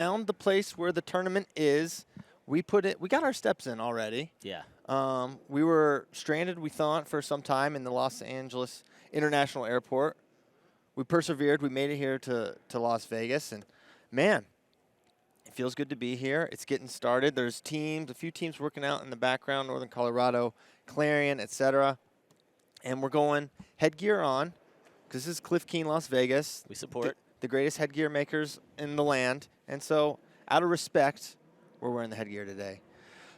found the place where the tournament is. We got our steps in already. Yeah. We were stranded, we thought, for some time in the Los Angeles International Airport. We persevered. We made it here to Las Vegas, and man, it feels good to be here. It's getting started. There's a few teams working out in the background, Northern Colorado, Clarion, etc. And we're going headgear on, because this is Cliff Keen, Las Vegas. We support. The greatest headgear makers in the land. And so, out of respect, we're wearing the headgear today.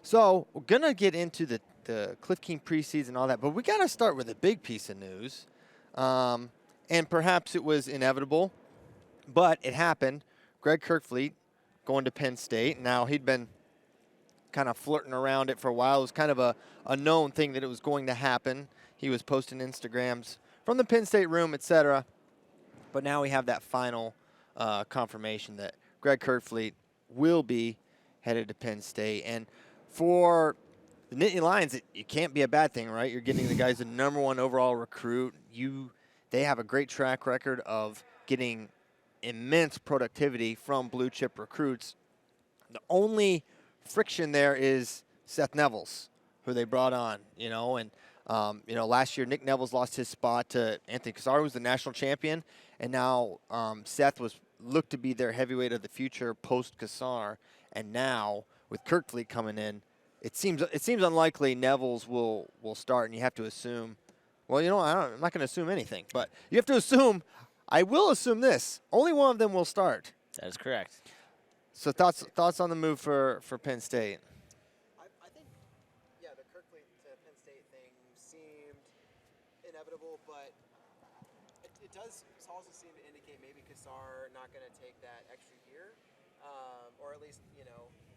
So, we're going to get into the Cliff Keen preseason and all that, but we got to start with a big piece of news. And perhaps it was inevitable, but it happened. Greg Kerkvliet going to Penn State. Now, he'd been kind of flirting around it for a while. It was kind of a known thing that it was going to happen. He was posting Instagrams from the Penn State room, etc. But now we have that final confirmation that Greg Kerkvliet will be headed to Penn State. And for the Nittany Lions, it can't be a bad thing, right? You're getting the guys the #1 overall recruit. They have a great track record of getting immense productivity from blue-chip recruits. The only friction there is Seth Nevels, who they brought on, and last year Nick Nevels lost his spot to Anthony Cassar, who was the national champion, and now Seth was looked to be their heavyweight of the future post-Cassar, and now with Kerkvliet coming in, it seems unlikely Nevels will start, and you have to assume. Well, I'm not going to assume anything, but you have to assume. I will assume this: only one of them will start. That is correct. So thoughts on the move for Penn State? I think, the Kerkvliet to Penn State thing seemed inevitable, but it does also seem to indicate maybe Cassar not going to take that extra year, or at least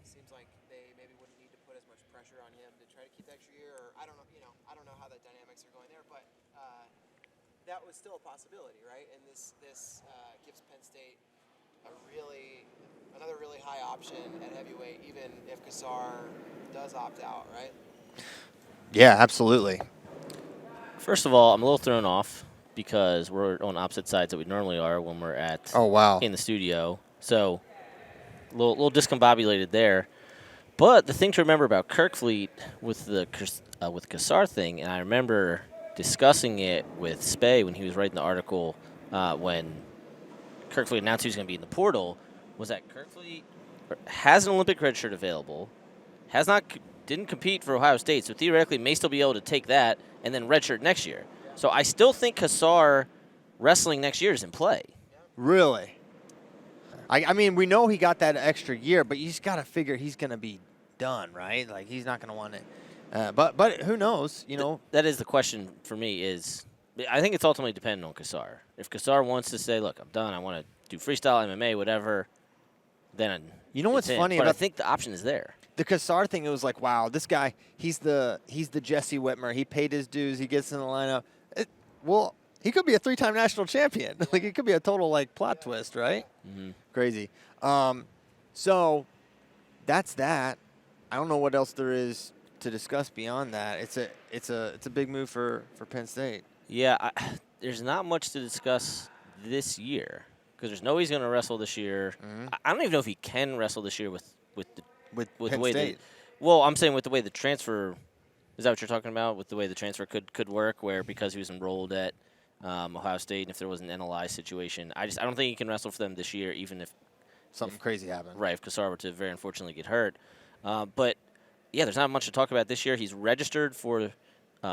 seems like they maybe wouldn't need to put as much pressure on him to try to keep the extra year. Or I don't know, I don't know how the dynamics are going there, but that was still a possibility, right? And this gives Penn State another really high option at heavyweight, even if Cassar does opt out, right? Yeah, absolutely. First of all, I'm a little thrown off because we're on opposite sides that we normally are when we're at in the studio. So a little discombobulated there. But the thing to remember about Kerkvliet with the Cassar thing, and I remember discussing it with Spey when he was writing the article when Kerkvliet announced he was going to be in the portal, was that Kerkvliet has an Olympic red shirt available, didn't compete for Ohio State, so theoretically may still be able to take that and then redshirt next year. So I still think Cassar wrestling next year is in play. Really? I mean, we know he got that extra year, but you just got to figure he's going to be done, right? Like, he's not going to want it. But who knows, That is the question for me is I think it's ultimately dependent on Cassar. If Cassar wants to say, look, I'm done, I want to do freestyle, MMA, whatever, then what's funny but about I think the option is there. The Cassar thing, it was like, wow, this guy, he's the Jesse Whitmer. He paid his dues. He gets in the lineup. He could be a 3-time national champion. Like, it could be a total, plot twist, right? Mm-hmm. Crazy. So that's that. I don't know what else there is to discuss beyond that. It's a big move for Penn State. Yeah, there's not much to discuss this year because there's no way he's going to wrestle this year. Mm-hmm. I don't even know if he can wrestle this year with Penn the way State. I'm saying with the way the transfer. Is that what you're talking about? With the way the transfer could work, where because he was enrolled at Ohio State, and if there was an NLI situation, I don't think he can wrestle for them this year, even if something crazy happened. Right, if Cassar were to very unfortunately get hurt. But yeah, there's not much to talk about this year. He's registered for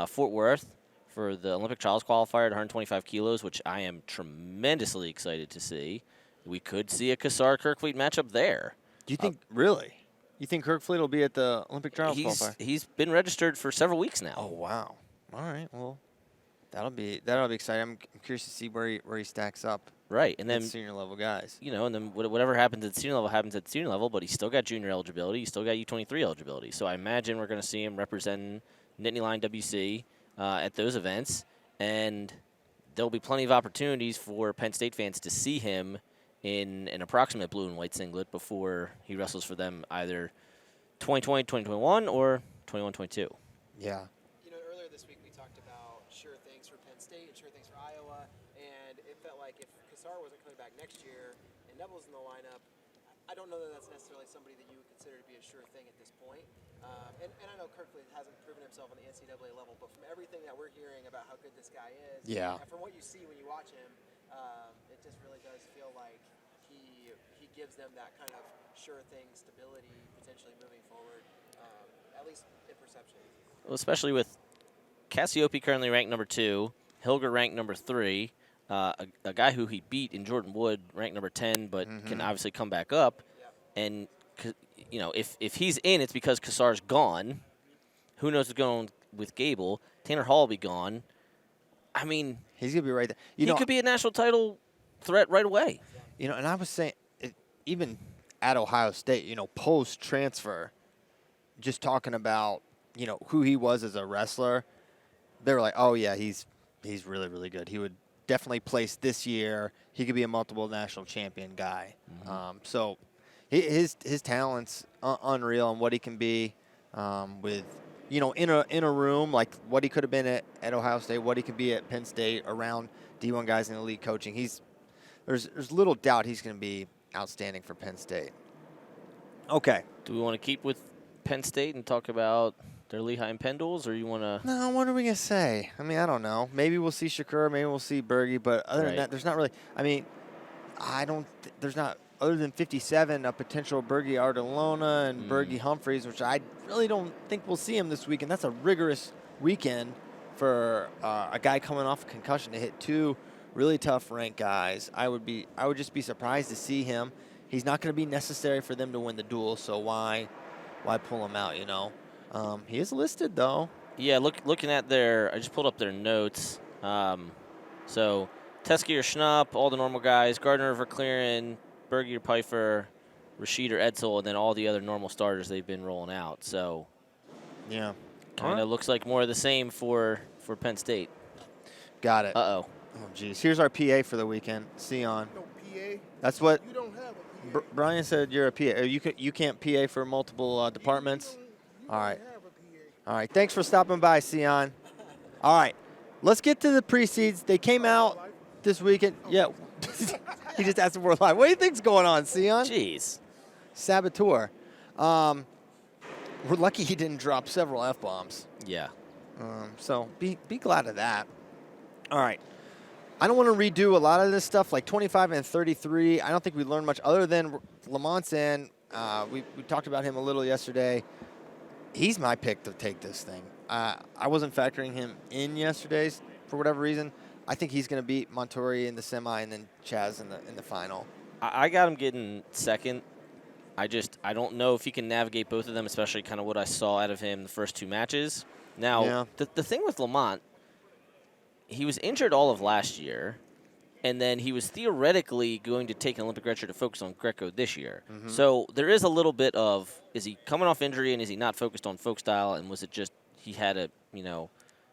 Fort Worth for the Olympic trials qualifier at 125 kilos, which I am tremendously excited to see. We could see a Cassar-Kerkvliet matchup there. Do you think really? You think Kerkvliet will be at the Olympic trials qualifier? He's been registered for several weeks now. Oh wow! All right, well, that'll be exciting. I'm curious to see where he stacks up. Right, and then senior level guys. And then whatever happens at senior level happens at senior level. But he's still got junior eligibility. He's still got U23 eligibility. So I imagine we're going to see him representing Nittany Lion WC at those events, and there'll be plenty of opportunities for Penn State fans to see him in an approximate blue and white singlet before he wrestles for them either 2020, 2021, or 21-22. Yeah. Earlier this week we talked about sure things for Penn State and sure things for Iowa, and it felt like if Cassar wasn't coming back next year and Neville's in the lineup, I don't know that that's necessarily somebody that you would consider to be a sure thing at this point. And I know Kerkvliet hasn't proven himself on the NCAA level, but from everything that we're hearing about how good this guy is, and from what you see when you watch him, it just really does feel like he gives them that kind of sure thing stability potentially moving forward, at least in perception. Well, especially with Cassiope currently ranked number 2, Hilger ranked number 3, a guy who he beat in Jordan Wood ranked number 10, but can obviously come back up, and you know, if he's in, it's because Kassar's gone. Who knows what's going on with Gable? Tanner Hall will be gone. I mean, he's gonna be right there. He could be a national title threat right away. You know, and I was saying, even at Ohio State, you know, post transfer, just talking about, you know, who he was as a wrestler, they were like, oh yeah, he's really, really good. He would definitely place this year. He could be a multiple national champion guy. So his talent's unreal, and what he can be with, you know, in a room, like what he could have been at Ohio State, what he could be at Penn State, around D1 guys in elite coaching. There's little doubt he's going to be outstanding for Penn State. Okay. Do we want to keep with Penn State and talk about their Lehigh and Penn duels, or you want to? No, what are we going to say? I mean, I don't know. Maybe we'll see Shakur, maybe we'll see Berge, but other than that, there's not really. I mean, there's not, other than 57, a potential Berge Ardelona and Berge Humphreys, which I really don't think we'll see him this weekend. That's a rigorous weekend for a guy coming off a concussion to hit 2 really tough ranked guys. I would just be surprised to see him. He's not going to be necessary for them to win the duel, so why pull him out, you know? He is listed, though. Yeah, looking at I just pulled up their notes. So Teskey or Schnupp, all the normal guys, Gardner or Verclaren, Berge or Pfeiffer, Rashid or Edsel, and then all the other normal starters they've been rolling out. So yeah, kind of looks like more of the same for Penn State. Got it. Uh-oh. Oh, geez. Here's our PA for the weekend, Sion. No PA? That's what You don't have a PA. Brian said. You're a PA. You can't PA for multiple departments? All right. All right. Thanks for stopping by, Sion. All right. Let's get to the pre-seeds. They came out this weekend. Yeah. He just asked if we're live. What do you think's going on, Sion? Jeez. Saboteur. We're lucky he didn't drop several F-bombs. Yeah. So be glad of that. All right. I don't want to redo a lot of this stuff, like 25 and 33. I don't think we learned much other than Lamont's in. We talked about him a little yesterday. He's my pick to take this thing. I wasn't factoring him in yesterday's for whatever reason. I think he's going to beat Montori in the semi and then Chaz in the final. I got him getting second. I don't know if he can navigate both of them, especially kind of what I saw out of him the first 2 matches. Now, the thing with Lamont, he was injured all of last year, and then he was theoretically going to take an Olympic redshirt to focus on Greco this year. So there is a little bit of, is he coming off injury and is he not focused on folk style, and was it just he had a, you know,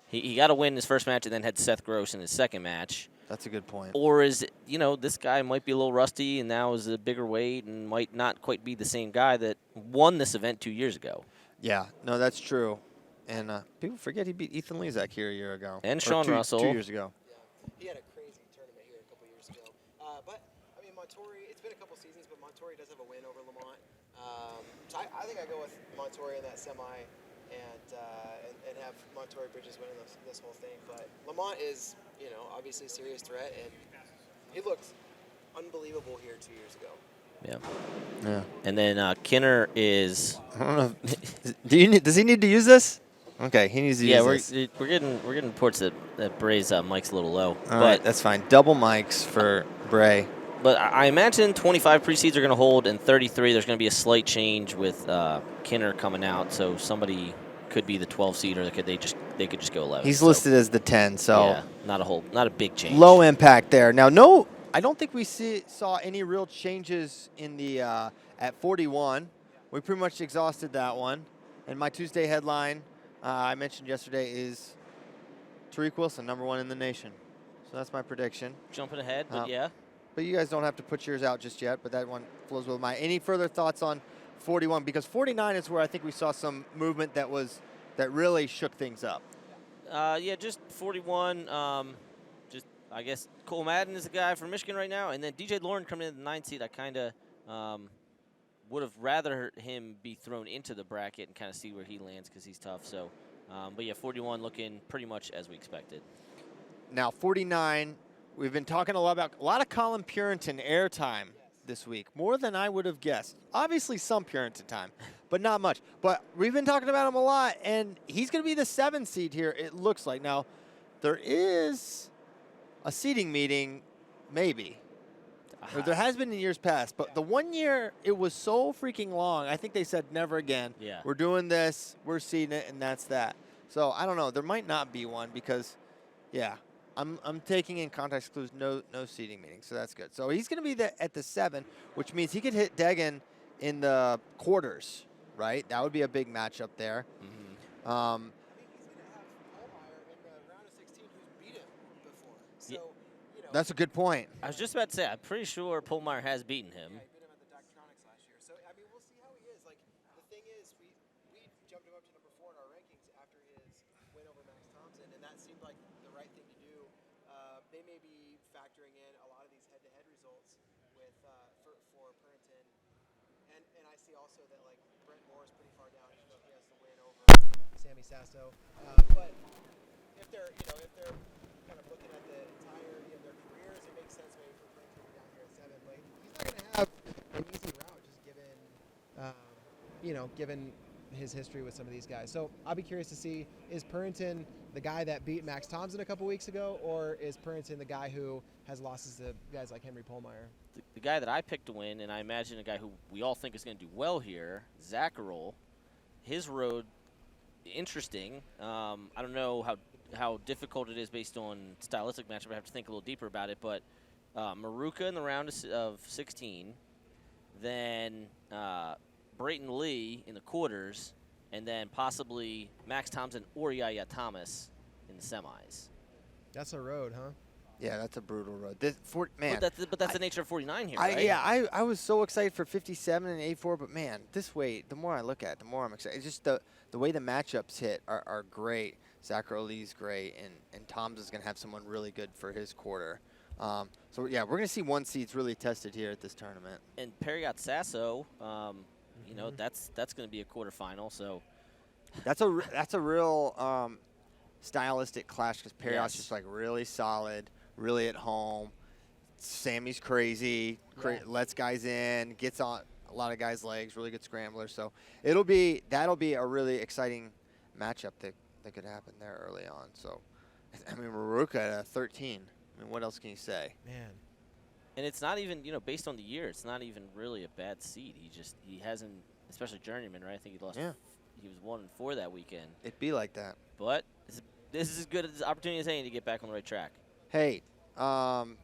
he got a win in his first match and then had Seth Gross in his second match. That's a good point. Or is it, you know, this guy might be a little rusty and now is a bigger weight and might not quite be the same guy that won this event 2 years ago. Yeah, no, that's true. And people forget he beat Ethan Lezak here a year ago. And Sean Russell. 2 years ago. Yeah, he had a crazy tournament here a couple years ago. But, I mean, Montori, it's been a couple seasons, but Montori does have a win over Lamont. So I think I go with Montori in that semi and have Montori Bridges winning this whole thing. But Lamont is, you know, obviously a serious threat, and he looked unbelievable here 2 years ago. Yeah. And then Kinner is. I don't know. Does he need to use this? Okay, he needs to use this. Yeah, we're getting reports that Bray's mic's a little low. All right, that's fine. Double mics for Bray. But I imagine 25 pre-seeds are going to hold, and 33 there's going to be a slight change with Kinner coming out, so somebody could be the 12 seed, or they could just go 11. He's listed as the 10, so yeah, not a big change. Low impact there. Now, no, I don't think we saw any real changes in the at 41. We pretty much exhausted that one. And my Tuesday headline I mentioned yesterday is Tariq Wilson, #1 in the nation. So that's my prediction. Jumping ahead, but yeah. But you guys don't have to put yours out just yet, but that one flows with mine. Any further thoughts on 41? Because 49 is where I think we saw some movement that really shook things up. Yeah, just 41. I guess Cole Madden is the guy from Michigan right now, and then DJ Lauren coming in the 9th seed. I kind of would have rather him be thrown into the bracket and kind of see where he lands because he's tough. So, but yeah, 41 looking pretty much as we expected. Now 49, we've been talking a lot of Colin Purinton airtime this week, more than I would have guessed. Obviously some Purinton time, but not much. But we've been talking about him a lot, and he's going to be the 7 seed here, it looks like. Now, there is a seeding meeting, maybe. Or there has been in years past, but the 1 year, it was so freaking long. I think they said never again. Yeah. We're doing this, we're seeding it, and that's that. So I don't know. There might not be one because, yeah, I'm taking in context clues, no seeding meeting, so that's good. So he's going to be at the 7, which means he could hit Deggan in the quarters, right? That would be a big matchup there. Mm-hmm. I think he's going to have Pohlmeyer in the round of 16 who's beat him before. So, you know. That's a good point. I was just about to say, I'm pretty sure Pohlmeyer has beaten him. Yeah, he beat him at the Doctronics last year. So, I mean, we'll see how he is. Like, the thing is, we jumped him up to number 4 in our rankings after his win over Max Thompson, and that seemed like the right thing to do. They may be factoring in a lot of these head-to-head results with for Purinton. And I see also that, like, Brent Moore is pretty far down, even though he has the win over Sammy Sasso. But if they're kind of looking at the entirety of their careers, it makes sense maybe for Brent to be down here at 7. But he's not going to have an easy route, just given his history with some of these guys. So I'll be curious to see, is Purinton the guy that beat Max Thompson a couple weeks ago, or is Purinton the guy who has losses to guys like Henry Pohlmeyer? The guy that I picked to win, and I imagine a guy who we all think is going to do well here, Zacharol. His road, interesting. I don't know how difficult it is based on stylistic matchup. I have to think a little deeper about it. But Maruka in the round of 16, then Brayton Lee in the quarters, and then possibly Max Thompson or Yaya Thomas in the semis. That's a road, huh? Yeah, that's a brutal road. Man. But that's the nature of 49 here, right? I was so excited for 57 and 84, but man, this way, the more I look at it, the more I'm excited. It's just the way the matchups hit are great. Zacharol Lee's great, and Tom's is going to have someone really good for his quarter. So, yeah, we're going to see 1 seeds really tested here at this tournament. And Perriot Sasso, you know, that's going to be a quarterfinal. So that's a real stylistic clash because Perriot's just like really solid, really at home. Sammy's crazy, lets guys in, gets on a lot of guys' legs, really good scrambler. So that'll be a really exciting matchup that could happen there early on. So, I mean, Maruka at 13. I mean, what else can you say? Man. And it's not even, you know, based on the year, it's not even really a bad seed. He hasn't, especially journeyman, right? I think he lost. Yeah. He was 1-4 that weekend. It'd be like that. But this is as good as opportunity as any to get back on the right track. Hey, well,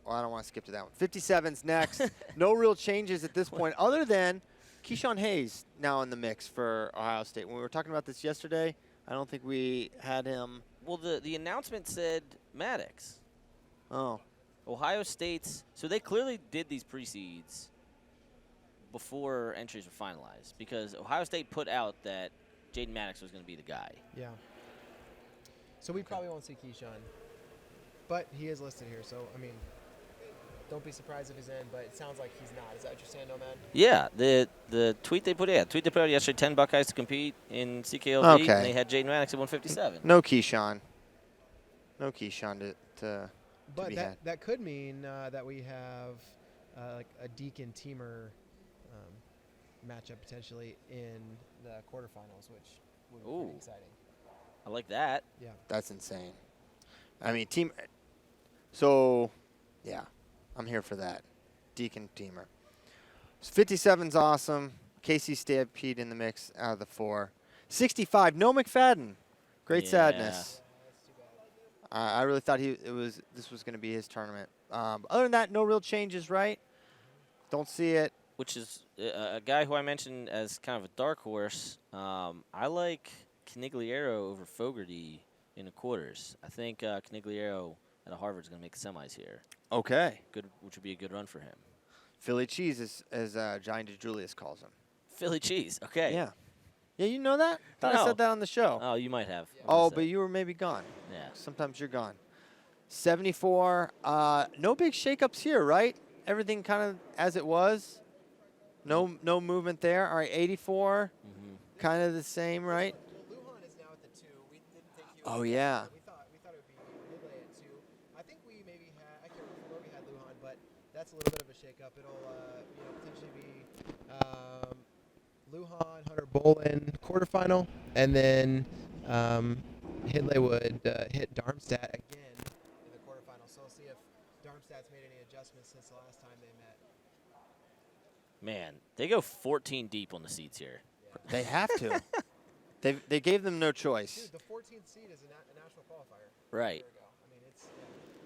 I don't want to skip to that one. 57's next. No real changes at this point, other than Keyshawn Hayes now in the mix for Ohio State. When we were talking about this yesterday, I don't think we had him. Well, the announcement said Maddox. Oh. Ohio State's, so they clearly did these pre-seeds before entries were finalized because Ohio State put out that Jaden Maddox was going to be the guy. Yeah. So we probably won't see Keyshawn, but he is listed here. So, I mean, don't be surprised if he's in, but it sounds like he's not. Is that what you're saying, Nomad? Yeah, the tweet they put out yesterday, 10 Buckeyes to compete in CKLV, and they had Jaden Maddox at 157. No Keyshawn. No Keyshawn to But that could mean that we have like a Deacon Teamer matchup potentially in the quarterfinals, which would be pretty exciting. I like that. Yeah. That's insane. I mean, so, yeah, I'm here for that. Deacon Teamer. 57's awesome. Casey Stampede in the mix out of the 4. 65, no McFadden. Great sadness. I really thought this was going to be his tournament. Other than that, no real changes, right? Don't see it. Which is a guy who I mentioned as kind of a dark horse. I like Canigliaro over Fogarty in the quarters. I think Canigliaro at Harvard is going to make the semis here. Okay. Which would be a good run for him. Philly cheese, as Giant DeJulius calls him. Philly cheese. Okay. Yeah. Yeah, you know that? Thought I said that on the show. Oh, you might have. Oh, but you were maybe gone. Yeah. Sometimes you're gone. 74. No big shakeups here, right? Everything kind of as it was. No movement there. All right, 84. Kind of the same, right? Well, Lujan is now at the 2. We didn't think he Oh, would yeah. We thought it would be Ridley at 2. I think we maybe had, I can't remember where we had Lujan, but that's a little bit of a shakeup. It'll potentially be Lujan, Hunter Bolin quarterfinal, and then Hidley would hit Darmstadt again in the quarterfinal. So we'll see if Darmstadt's made any adjustments since the last time they met. Man, they go 14 deep on the seeds here. They have to. They gave them no choice. Dude, the 14th seed is a national qualifier. Right. I mean, it's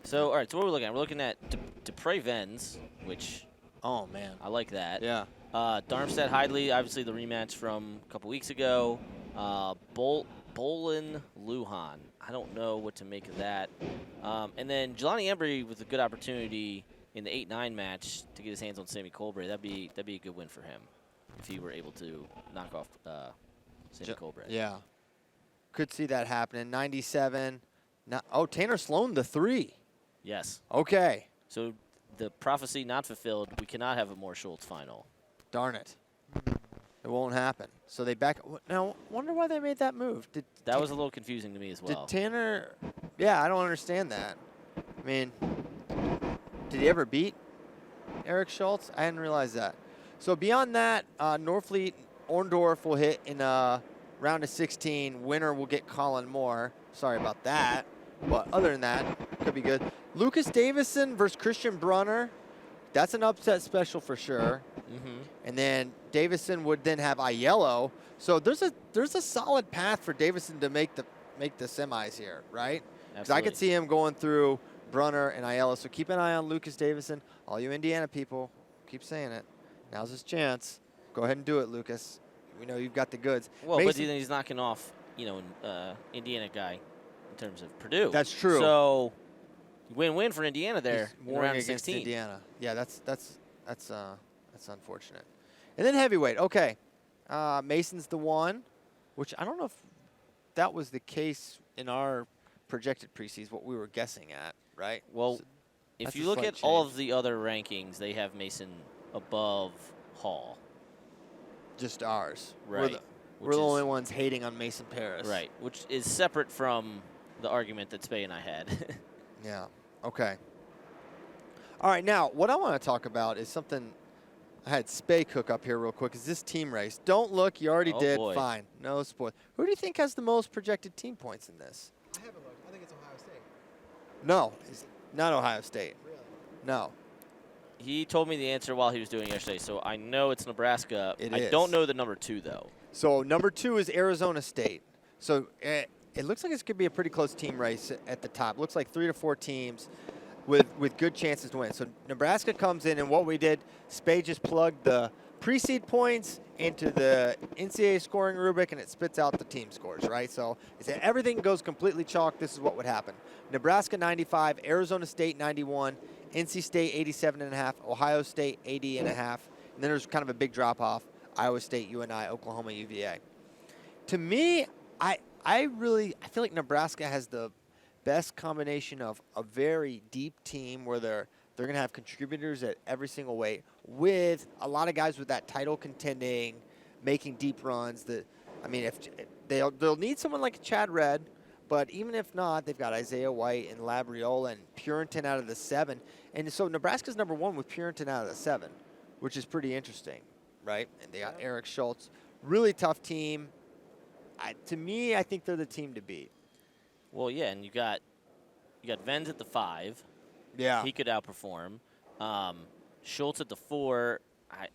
So, all right, so what are we looking at? We're looking at Dupre-Vens, which Oh, man. I like that. Yeah. Darmstadt Hidley, obviously the rematch from a couple weeks ago. Bolin Lujan. I don't know what to make of that. And then Jelani Embry with a good opportunity in the 8-9 match to get his hands on Sammy Colbert. That'd be a good win for him if he were able to knock off Sammy Colbert. Yeah. Could see that happening. 97. Tanner Sloan, the 3. Yes. Okay. So the prophecy not fulfilled. We cannot have a Moore Schultz final. Darn it. It won't happen. So they back. Now, wonder why they made that move. That was a little confusing to me as well. Did Tanner? Yeah, I don't understand that. I mean, did he ever beat Eric Schultz? I didn't realize that. So beyond that, Norfleet Orndorff will hit in round of 16. Winner will get Colin Moore. Sorry about that. But other than that, could be good. Lucas Davison versus Christian Brunner. That's an upset special for sure. And then Davison would then have Aiello. So there's a solid path for Davison to make the semis here, right? Because I could see him going through Brunner and Aiello. So keep an eye on Lucas Davison. All you Indiana people, keep saying it. Now's his chance. Go ahead and do it, Lucas. We know you've got the goods. Well, but then he's knocking off, Indiana guy in terms of Purdue. That's true. So win-win for Indiana there. He's warring against Indiana. Yeah, that's unfortunate. And then heavyweight. Okay, Mason's the 1, which I don't know if that was the case in our projected preseason. What we were guessing at, right? Well, so if you look at all of the other rankings, they have Mason above Hall. Just ours. Right. We're the only ones hating on Mason Paris. Right, which is separate from the argument that Spey and I had. Yeah. Okay. All right. Now, what I want to talk about is something I had Spey cook up here real quick. Is this team race? Don't look. You already did. Boy. Fine. No spoil. Who do you think has the most projected team points in this? I haven't looked. I think it's Ohio State. No, it's not Ohio State. Really? No. He told me the answer while he was doing it yesterday, so I know it's Nebraska. I don't know the number 2, though. So number 2 is Arizona State. So it looks like this could be a pretty close team race at the top. Looks like 3 to 4 teams with good chances to win. So Nebraska comes in, and what we did, Spey just plugged the pre-seed points into the NCAA scoring rubric, and it spits out the team scores, right? So if everything goes completely chalk, this is what would happen. Nebraska 95, Arizona State 91, NC State 87.5, Ohio State 80.5, and then there's kind of a big drop-off, Iowa State, UNI, Oklahoma, UVA. To me, I feel like Nebraska has the best combination of a very deep team where they're going to have contributors at every single weight with a lot of guys with that title contending, making deep runs. If they'll need someone like Chad Redd, but even if not, they've got Isaiah White and Labriola and Purinton out of the 7. And so Nebraska's number 1 with Purinton out of the 7, which is pretty interesting, right? And they got Eric Schultz. Really tough team. To me, I think they're the team to beat. Well, yeah, and you got Venz at the 5. Yeah. He could outperform. Schultz at the 4.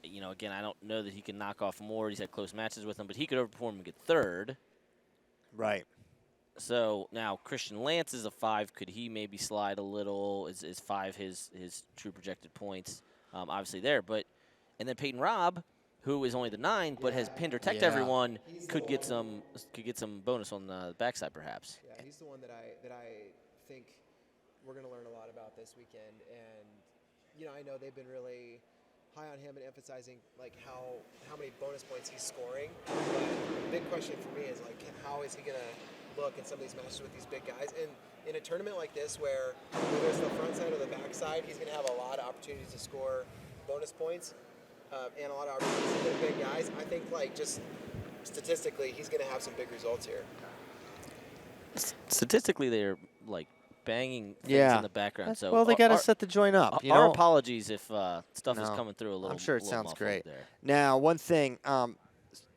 Again, I don't know that he can knock off Moore. He's had close matches with him, but he could overperform and get 3rd. Right. So now Christian Lance is a 5. Could he maybe slide a little? Is 5 his true projected points? Obviously there, and then Peyton Robb, who is only the 9 but has pinned or teched everyone, could get some bonus on the backside perhaps. Yeah, he's the one that I think we're going to learn a lot about this weekend, and I know they've been really high on him and emphasizing like how many bonus points he's scoring. But the big question for me is like how is he going to look in some of these matches with these big guys? And in a tournament like this where whether it's the front side or the back side, he's going to have a lot of opportunities to score bonus points. and a lot of opportunities to big guys. I think, like, just statistically, he's going to have some big results here. Statistically, they're like banging things in the background. So well, they got to set the joint up. Our apologies if stuff is coming through a little. I'm sure it sounds great. There. Now, one thing,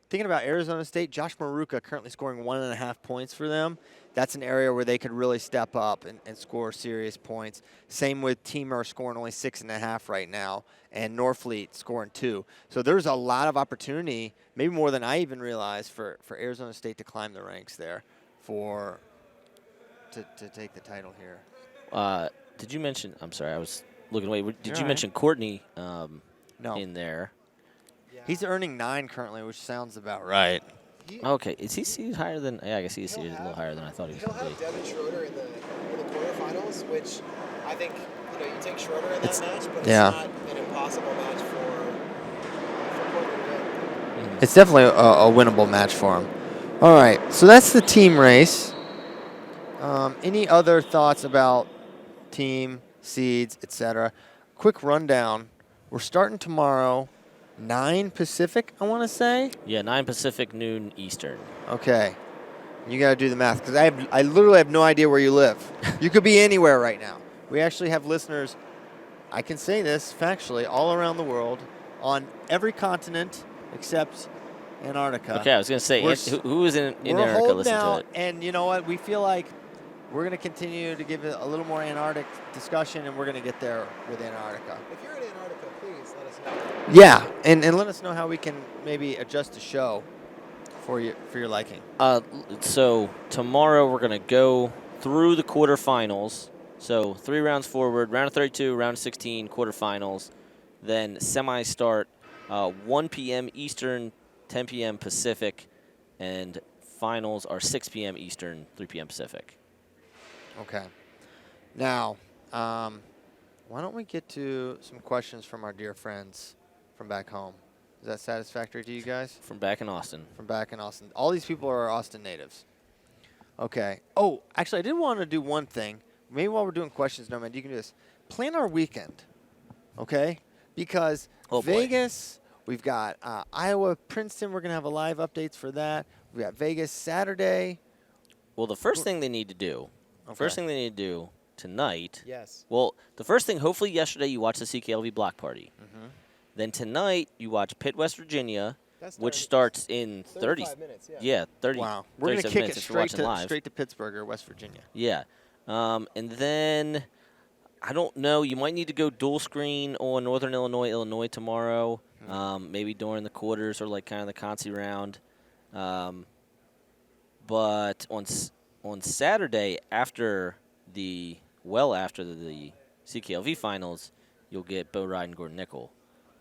thinking about Arizona State, Josh Maruka currently scoring 1.5 points for them. That's an area where they could really step up and score serious points. Same with Teamer scoring only 6.5 right now, and Norfleet scoring 2. So there's a lot of opportunity, maybe more than I even realized, for Arizona State to climb the ranks there to take the title here. Did you mention? I'm sorry, I was looking away. Did you mention Courtney no. in there? Yeah. He's earning 9 currently, which sounds about right. Okay, is he seated higher than? Yeah, I guess he's seated a little higher than I thought he was. He'll have Devin Schroeder in the quarterfinals, which I think you take Schroeder in that match, but it's not an impossible match for Courtney to win. It's definitely a winnable match for him. All right, so that's the team race. Any other thoughts about team, seeds, etc.? Quick rundown. We're starting tomorrow, 9 Pacific, I want to say? Yeah, 9 Pacific, noon Eastern. Okay. You got to do the math, because I literally have no idea where you live. You could be anywhere right now. We actually have listeners, I can say this factually, all around the world, on every continent except Antarctica. Okay, I was going to say, who is in Antarctica listening to it? And you know what? We feel like we're going to continue to give it a little more Antarctic discussion, and we're going to get there with Antarctica. If you're in Antarctica, please let us know. Yeah, and let us know how we can maybe adjust the show for your liking. So tomorrow we're going to go through the quarterfinals. So 3 rounds forward, round of 32, round of 16, quarterfinals. Then semis start 1 p.m. Eastern, 10 p.m. Pacific, and finals are 6 p.m. Eastern, 3 p.m. Pacific. Okay. Now, why don't we get to some questions from our dear friends from back home? Is that satisfactory to you guys? From back in Austin. From back in Austin. All these people are Austin natives. Okay. Oh, actually, I did want to do one thing. Maybe while we're doing questions, Nomad, you can do this. Plan our weekend, okay? Because Vegas, we've got Iowa, Princeton. We're going to have a live updates for that. We've got Vegas Saturday. Well, the first thing they need to do, tonight. Yes. Well, the first thing, hopefully yesterday you watched the CKLV block party. Mm-hmm. Then tonight you watch Pitt, West Virginia, which starts in 35 minutes. Yeah, 30. Wow. We're going to kick it straight to Pittsburgh or West Virginia. Yeah. And then, I don't know, you might need to go dual screen on Northern Illinois tomorrow, maybe during the quarters or like kind of the Conci round. But on Saturday, after the CKLV finals, you'll get Bo Ryan and Gordon Nickel,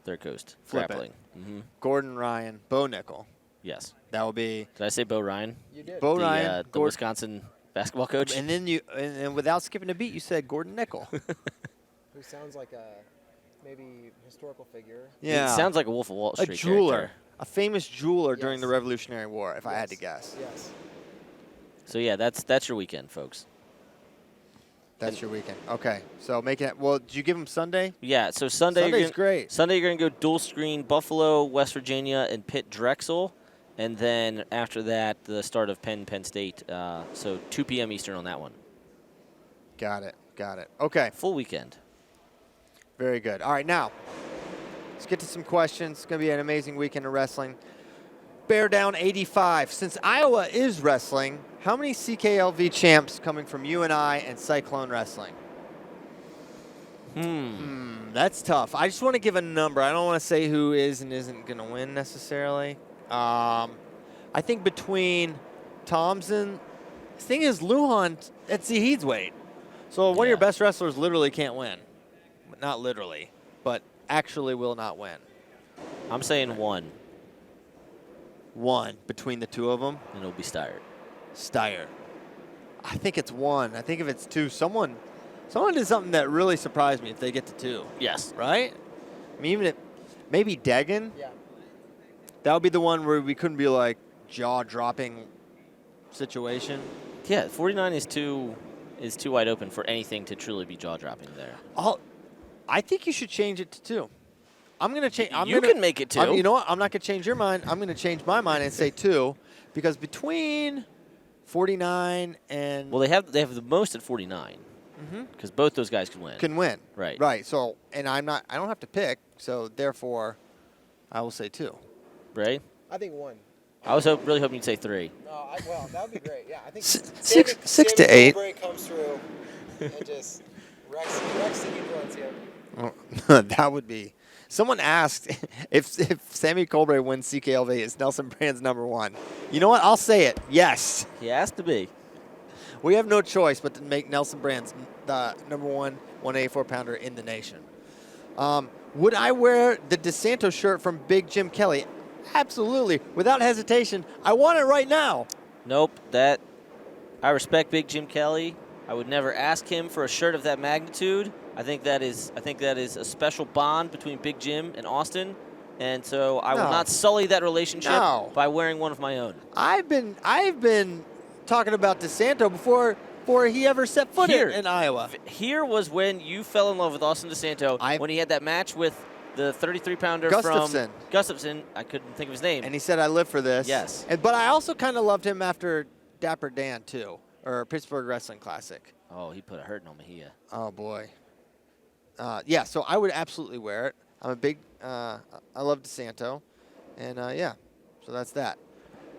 Third Coast grappling. Mm-hmm. Gordon Ryan, Bo Nickel. Yes. That will be. Did I say Bo Ryan? You did. Bo Ryan, the Wisconsin basketball coach. And then and without skipping a beat, you said Gordon Nickel. Who sounds like a maybe historical figure. Yeah. It sounds like a Wolf of Wall Street A jeweler. character. A famous jeweler during the Revolutionary War, if I had to guess. Yes. So, yeah, that's your weekend, folks. That's your weekend. Okay. So, did you give them Sunday? Yeah, so Sunday's great. Sunday you're going to go dual screen Buffalo, West Virginia, and Pitt Drexel. And then after that, the start of Penn State. So 2 p.m. Eastern on that one. Got it. Okay. Full weekend. Very good. All right, now, let's get to some questions. It's going to be an amazing weekend of wrestling. Bear Down 85. Since Iowa is wrestling, how many CKLV champs coming from UNI and Cyclone Wrestling? That's tough. I just want to give a number. I don't want to say who is and isn't going to win necessarily. I think between Thompson, the thing is, Lujan, that's Zahid's weight. So one of your best wrestlers literally can't win. Not literally, but actually will not win. I'm saying 1. 1 between the two of them. And it'll be Steyer. I think it's 1. I think if it's 2, someone did something that really surprised me if they get to 2. Yes. Right? I mean, even if maybe Deggan. Yeah. That would be the one where we couldn't be like jaw-dropping situation. Yeah, 49 is too wide open for anything to truly be jaw-dropping there. I think you should change it to 2. I'm gonna change. You can make it 2. You know what? I'm not gonna change your mind. I'm gonna change my mind and say 2, because between 49 and well, they have the most at 49. Because both those guys can win. Can win. Right. Right. So, and I don't have to pick. So therefore, I will say 2. Right. I think 1. I was really hoping you'd say 3. No, well, that would be great. Yeah, I think six to 8 comes through and just wrecks the heat runs here. Oh, that would be. Someone asked if Sammy Colbert wins CKLV, is Nelson Brand's number 1. You know what? I'll say it. Yes. He has to be. We have no choice but to make Nelson Brand's the number 1 184-pounder in the nation. Would I wear the DeSanto shirt from Big Jim Kelly? Absolutely. Without hesitation. I want it right now. Nope. I respect Big Jim Kelly. I would never ask him for a shirt of that magnitude. I think that is a special bond between Big Jim and Austin, and so I will not sully that relationship by wearing one of my own. I've been talking about DeSanto before he ever set foot in Iowa. Here was when you fell in love with Austin DeSanto, when he had that match with the 33-pounder from Gustafson. I couldn't think of his name. And he said, "I live for this." Yes. But I also kind of loved him after Dapper Dan too, or Pittsburgh Wrestling Classic. Oh, he put a hurting on Mejia. Oh boy. Yeah, so I would absolutely wear it. I'm a big, I love DeSanto. And yeah, so that's that.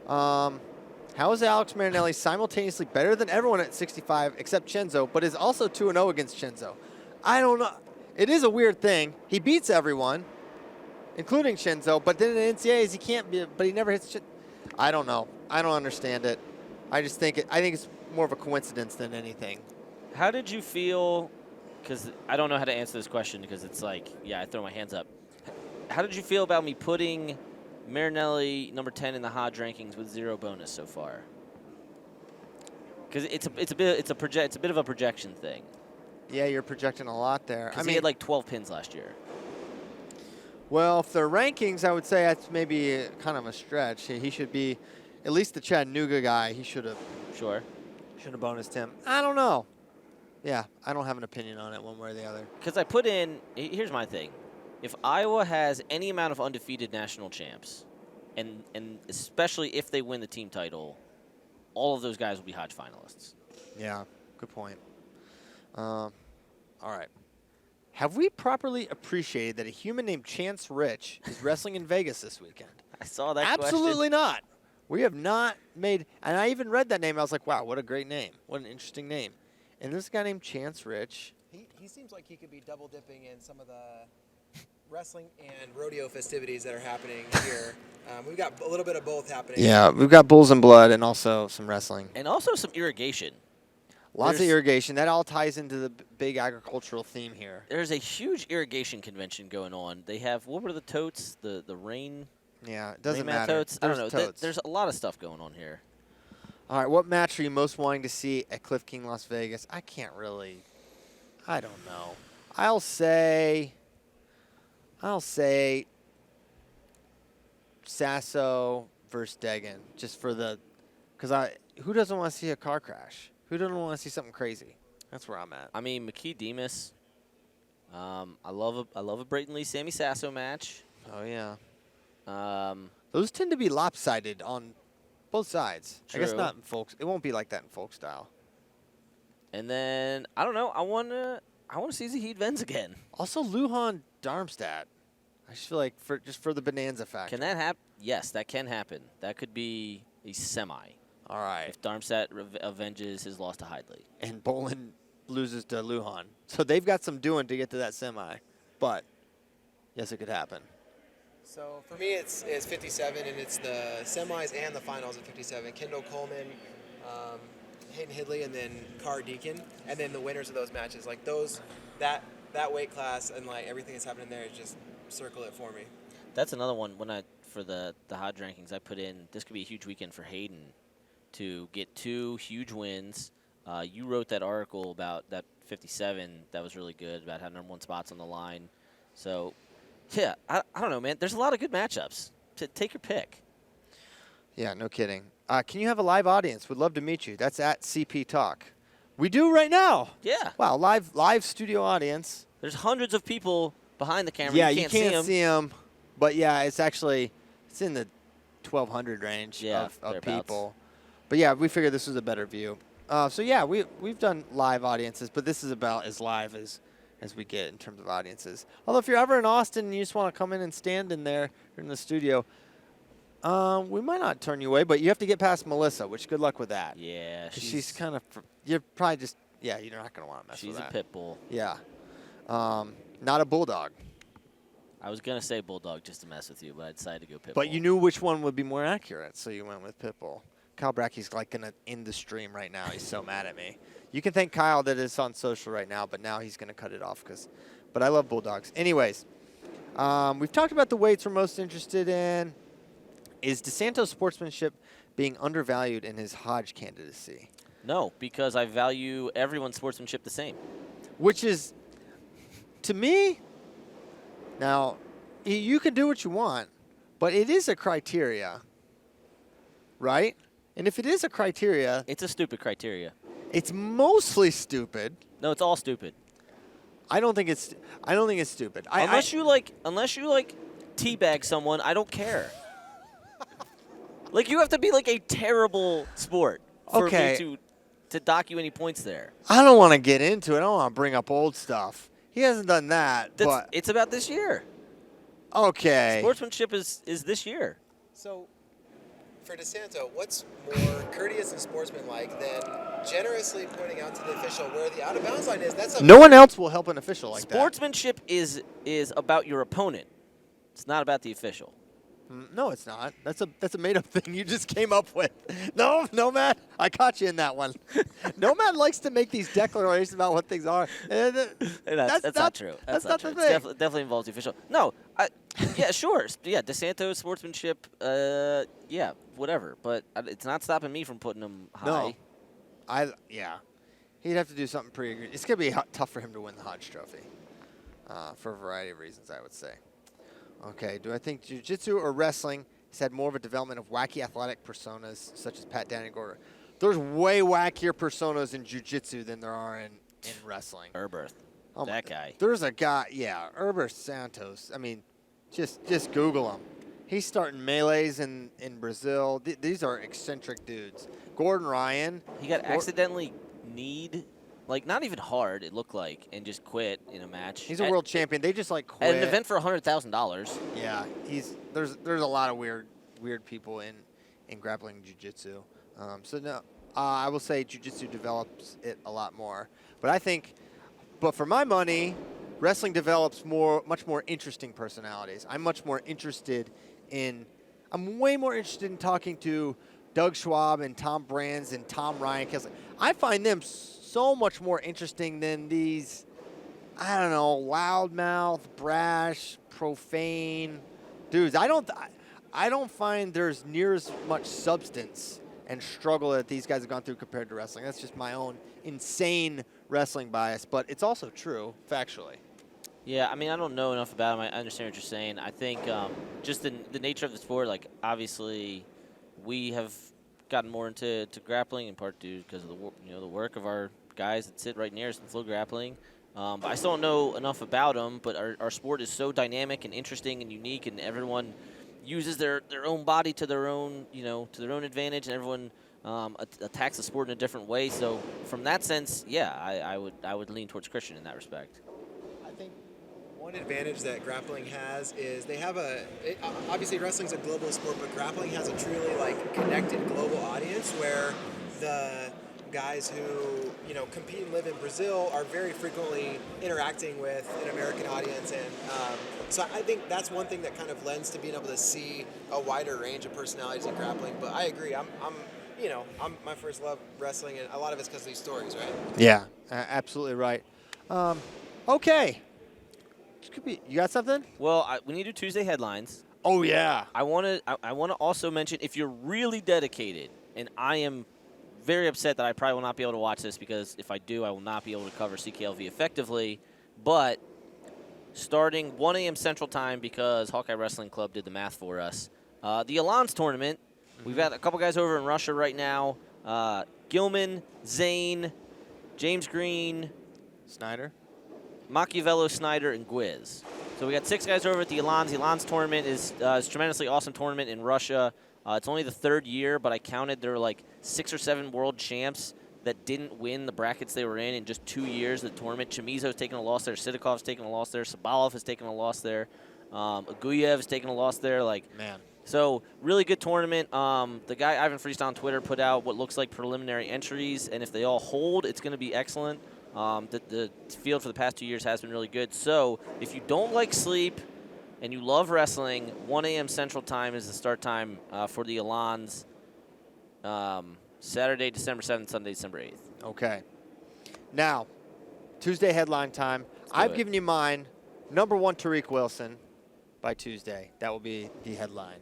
How is Alex Marinelli simultaneously better than everyone at 65 except Chenzo, but is also 2-0 against Chenzo? I don't know. It is a weird thing. He beats everyone, including Chenzo, but then in NCAAs he can't be, but he never hits I don't know. I don't understand it. I think it's more of a coincidence than anything. How did you feel? Because I don't know how to answer this question because it's like, yeah, I throw my hands up. How did you feel about me putting Marinelli number 10 in the Hodge rankings with 0 bonus so far? Because it's a bit of a projection thing. Yeah, you're projecting a lot there. Because he had like 12 pins last year. Well, if they're rankings, I would say that's maybe kind of a stretch. He should be at least the Chattanooga guy. He should have. Sure. Should have bonused him. I don't know. Yeah, I don't have an opinion on it one way or the other. Because I put in, here's my thing. If Iowa has any amount of undefeated national champs, and especially if they win the team title, all of those guys will be Hodge finalists. Yeah, good point. All right. Have we properly appreciated that a human named Chance Rich is wrestling in Vegas this weekend? I saw that Absolutely not. We have not made, and I even read that name. I was like, wow, what a great name. What an interesting name. And this guy named Chance Rich. He seems like he could be double dipping in some of the wrestling and rodeo festivities that are happening here. We've got a little bit of both happening. Yeah, we've got bulls and blood and also some wrestling. And also some irrigation. Lots of irrigation. That all ties into the big agricultural theme here. There's a huge irrigation convention going on. They have, what were the totes? The rain? Yeah, it doesn't matter. Totes. I don't know. There's a lot of stuff going on here. All right, what match are you most wanting to see at Cliff King Las Vegas? I don't know. I'll say Sasso versus Deggan, just for because who doesn't want to see a car crash? Who doesn't want to see something crazy? That's where I'm at. I mean, McKee Demas. I love a Brayton Lee Sammy Sasso match. Oh yeah. Those tend to be lopsided on both sides. True. I guess not in folks. It won't be like that in folk style. And then I don't know. I want to see Zahid Venz again. Also, Lujan Darmstadt. I just feel like for the bonanza factor. Can that happen? Yes, that can happen. That could be a semi. All right. If Darmstadt avenges his loss to Hidley. And Bolin loses to Lujan. So they've got some doing to get to that semi. But, yes, it could happen. So for me, it's 57, and it's the semis and the finals at 57. Kendall Coleman, Hayden Hidley, and then Carr Deacon. And then the winners of those matches. Like that weight class and like everything that's happening there, just circle it for me. That's another one. For the Hodge rankings, I put in this could be a huge weekend for Hayden to get 2 huge wins. You wrote that article about that 57 that was really good about how #1 spot's on the line. So, yeah, I don't know, man. There's a lot of good matchups. Take your pick. Yeah, no kidding. Can you have a live audience? Would love to meet you. That's at CP Talk. We do right now. Yeah. Wow, live studio audience. There's hundreds of people behind the camera. Yeah, you can't see him. But yeah, it's in the 1,200 range of people. But yeah, we figured this was a better view. So yeah, we've done live audiences, but this is about as live as we get in terms of audiences. Although if you're ever in Austin and you just want to come in and stand in there in the studio, we might not turn you away, but you have to get past Melissa, which good luck with that. Yeah, she's kind of, you're probably just, you're not going to want to mess with that. She's a pit bull. Yeah. Not a bulldog. I was going to say bulldog just to mess with you, but I decided to go pit bull. But you knew which one would be more accurate, so you went with pit bull. Kyle Bracky's like going to end the stream right now. He's so mad at me. You can thank Kyle that it's on social right now, but now he's going to cut it off. But I love bulldogs. Anyways, we've talked about the weights we're most interested in. Is DeSanto's sportsmanship being undervalued in his Hodge candidacy? No, because I value everyone's sportsmanship the same. Which is, to me, now, you can do what you want, but it is a criteria, right? And if it is a criteria, it's a stupid criteria. It's mostly stupid. No, it's all stupid. I don't think it's stupid. Unless you like teabag someone, I don't care. Like, you have to be like a terrible sport for me to dock you any points there. I don't want to get into it. I don't want to bring up old stuff. He hasn't done that. But it's about this year. Okay. Sportsmanship is this year. So, for DeSanto, what's more courteous and sportsmanlike than generously pointing out to the official where the out-of-bounds line is? No one else will help an official like that. Sportsmanship is about your opponent. It's not about the official. No, it's not. That's a made-up thing you just came up with. No, Nomad, I caught you in that one. Nomad likes to make these declarations about what things are. That's not true. That's not the true. thing. It definitely involves the official. No, yeah, sure. Yeah, DeSanto's sportsmanship, yeah, whatever. But it's not stopping me from putting him high. No. He'd have to do something pretty good. It's going to be tough for him to win the Hodge Trophy for a variety of reasons, I would say. Okay, do I think jiu-jitsu or wrestling has had more of a development of wacky athletic personas such as Pat Danagor? There's way wackier personas in jiu-jitsu than there are in wrestling. Herberth. Oh that guy. There's a guy, Herberth Santos. I mean, just Google him. He's starting melees in Brazil. These are eccentric dudes. Gordon Ryan. He got accidentally kneed. Like, not even hard, it looked like, and just quit in a match. He's a world champion. They just, quit. At an event for $100,000. Yeah, there's a lot of weird people in grappling jiu-jitsu. So, no, I will say jiu-jitsu develops it a lot more. But for my money, wrestling develops much more interesting personalities. I'm way more interested in talking to Doug Schwab and Tom Brands and Tom Ryan. Because I find them so much more interesting than these, I don't know, loudmouth, brash, profane dudes. I don't find there's near as much substance and struggle that these guys have gone through compared to wrestling. That's just my own insane wrestling bias, but it's also true factually. Yeah, I mean, I don't know enough about him. I understand what you're saying. I think just the nature of the sport, obviously we have gotten more into grappling in part due because of the work of our guys that sit right near us in Flow Grappling. But I still don't know enough about them, but our sport is so dynamic and interesting and unique, and everyone uses their own body to their own, to their own advantage, and everyone attacks the sport in a different way. So from that sense, yeah, I would lean towards Christian in that respect. I think one advantage that grappling has is they have obviously wrestling's a global sport, but grappling has a truly connected global audience where the guys who compete and live in Brazil are very frequently interacting with an American audience, and so I think that's one thing that kind of lends to being able to see a wider range of personalities in grappling. But I agree, I'm my first love wrestling, and a lot of it's because of these stories, right? Yeah, absolutely right. Okay, you got something? Well, we need to do Tuesday headlines. Oh yeah. I want to also mention, if you're really dedicated, and I am very upset that I probably will not be able to watch this, because if I do, I will not be able to cover CKLV effectively. But starting 1 a.m. Central Time, because Hawkeye Wrestling Club did the math for us, the Alliance tournament, we've got a couple guys over in Russia right now. Gilman, Zane, James Green, Snyder, Machiavello, Snyder, and Gwiz. So we got 6 guys over at the Elans. The Elans tournament is a tremendously awesome tournament in Russia. It's only the 3rd year, but I counted there were like 6 or 7 world champs that didn't win the brackets they were in just 2 years of the tournament. Chemizo's taken a loss there. Sidikov's taken a loss there. Sabalov has taken a loss there. Aguyev has taken a loss there. Man. So really good tournament. The guy Ivan Freestyle on Twitter put out what looks like preliminary entries, and if they all hold, it's going to be excellent. The field for the past 2 years has been really good. So if you don't like sleep and you love wrestling, 1 a.m. Central Time is the start time for the Elans. Saturday, December 7th, Sunday, December 8th. Okay. Now, Tuesday headline time. I've given you mine. Number 1, Tariq Wilson by Tuesday. That will be the headline.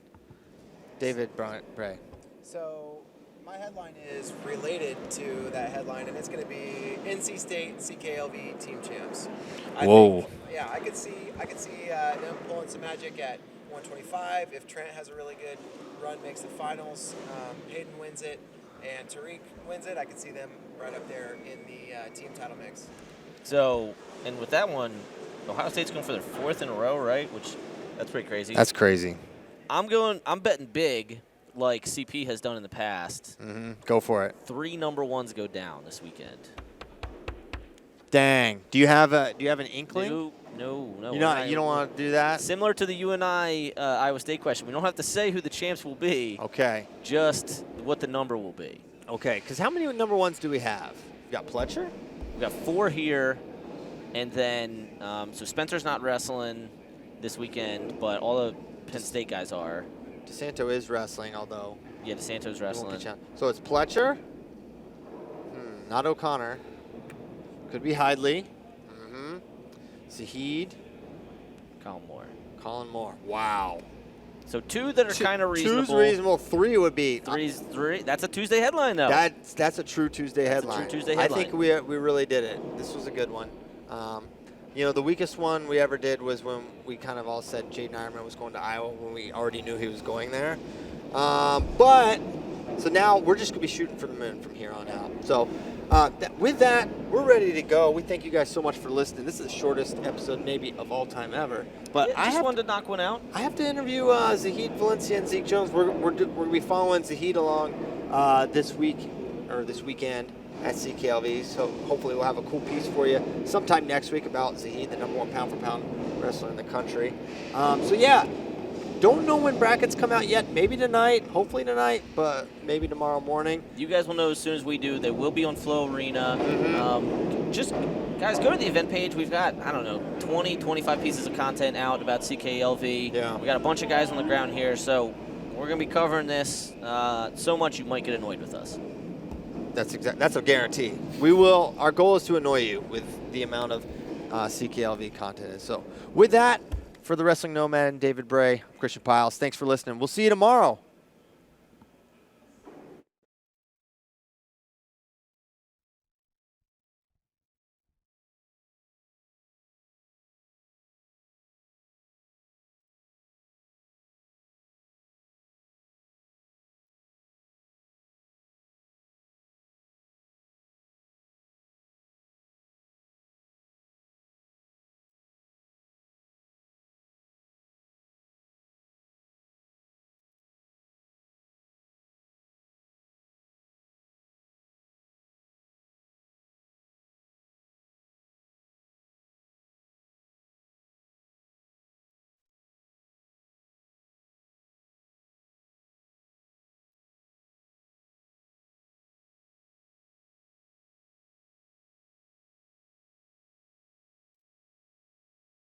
David Bray. So my headline is related to that headline, and it's going to be NC State CKLV team champs. I could see them pulling some magic at 125. If Trent has a really good run, makes the finals, Hayden wins it, and Tariq wins it, I could see them right up there in the team title mix. So, and with that one, Ohio State's going for their 4th in a row, right? That's pretty crazy. That's crazy. I'm betting big, like CP has done in the past. Go for it. 3 number 1s go down this weekend. Dang. Do you have an inkling? No. You don't want to do that? Similar to the UNI Iowa State question, we don't have to say who the champs will be. Okay. Just what the number will be. Okay, because how many number 1s do we have? We got Pletcher? We got 4 here, and then so Spencer's not wrestling this weekend, but all the Penn State guys are. DeSanto is wrestling, although. Yeah, DeSanto's wrestling. So it's Pletcher. Not O'Connor. Could be Hidley. Zahid. Colin Moore. Wow. So 2 that are kind of reasonable. 2's reasonable. 3 would be. 3. That's a Tuesday headline, though. That's a true Tuesday headline. I think we really did it. This was a good one. The weakest one we ever did was when we kind of all said Jaden Ironman was going to Iowa when we already knew he was going there. So now we're just going to be shooting for the moon from here on out. So with that, we're ready to go. We thank you guys so much for listening. This is the shortest episode maybe of all time ever. But I just wanted to knock one out. I have to interview Zahid Valencia and Zeke Jones. We're going to be following Zahid along this weekend at CKLV. So hopefully we'll have a cool piece for you sometime next week about Zahid, the number 1 pound-for-pound wrestler in the country. Don't know when brackets come out yet. Maybe tonight, hopefully tonight, but maybe tomorrow morning. You guys will know as soon as we do. They will be on Flow Arena. Just, guys, go to the event page. We've got, 20, 25 pieces of content out about CKLV. Yeah. We got a bunch of guys on the ground here, so we're going to be covering this so much you might get annoyed with us. That's a guarantee. We will. Our goal is to annoy you with the amount of CKLV content. So with that, for the Wrestling Nomad and David Bray, I'm Christian Piles. Thanks for listening. We'll see you tomorrow.